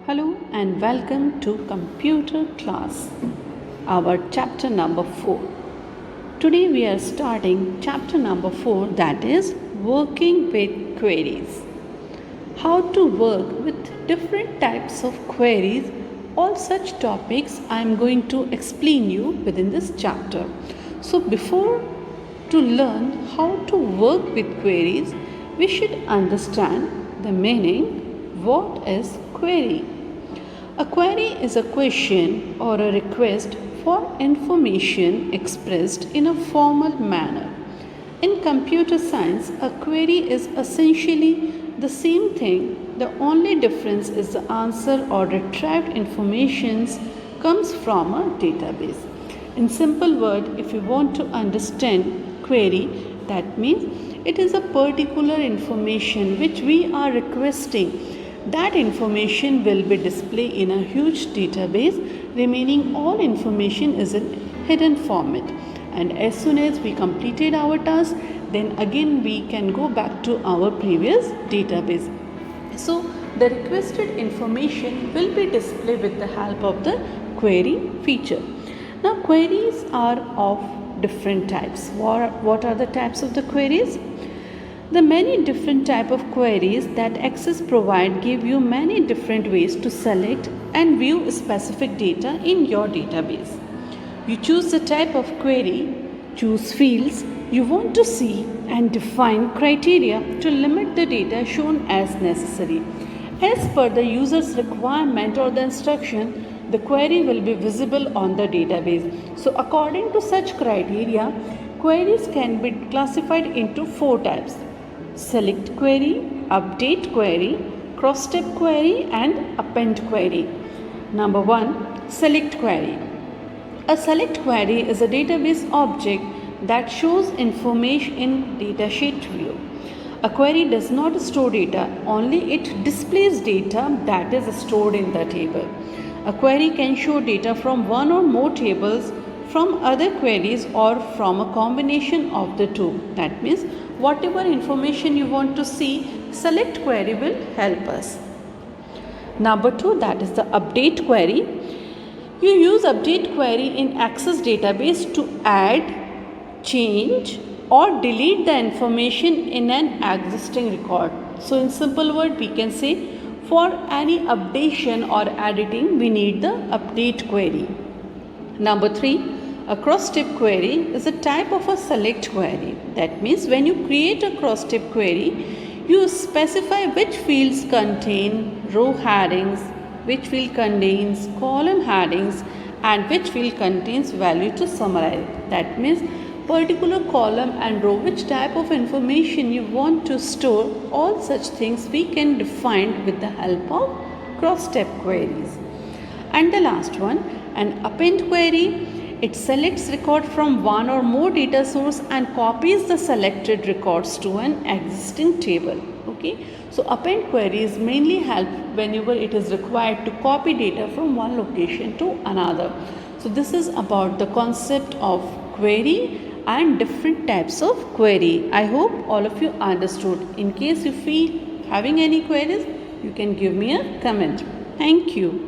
Hello and welcome to computer class, our chapter number 4. Today we are starting chapter number 4, that is working with queries. How to work with different types of queries, all such topics I am going to explain you within this chapter. So before to learn how to work with queries, we should understand the meaning. What is query? A query is a question or a request for information expressed in a formal manner. In computer science, a query is essentially the same thing. The only difference is the answer or retrieved information comes from a database. In simple word, if you want to understand query, that means it is a particular information which we are requesting. That information will be displayed in a huge database. Remaining all information is in hidden format. And as soon as we completed our task, then again we can go back to our previous database. So the requested information will be displayed with the help of the query feature. Now queries are of different types. What are the types of the queries? The many different type of queries that Access provide give you many different ways to select and view specific data in your database. You choose the type of query, choose fields you want to see and define criteria to limit the data shown as necessary. As per the user's requirement or the instruction, the query will be visible on the database. So according to such criteria, queries can be classified into 4 types. Select query, update query, cross-step query and append query. Number 1. Select query. A select query is a database object that shows information in datasheet view. A query does not store data, only it displays data that is stored in the table. A query can show data from one or more tables, from other queries or from a combination of the two. That means whatever information you want to see, select query will help us. Number 2, that is the update query. You use update query in Access database to add, change or delete the information in an existing record. So in simple word we can say for any updation or editing we need the update query. Number 3, a cross-step query is a type of a select query. That means when you create a cross-step query, you specify which fields contain row headings, which field contains column headings and which field contains value to summarize. That means particular column and row, which type of information you want to store, all such things we can define with the help of cross-step queries. And the last one, an append query. It selects record from one or more data source and copies the selected records to an existing table. Okay, so append queries mainly help whenever it is required to copy data from one location to another. So this is about the concept of query and different types of query. I hope all of you understood. In case you feel having any queries, you can give me a comment. Thank you.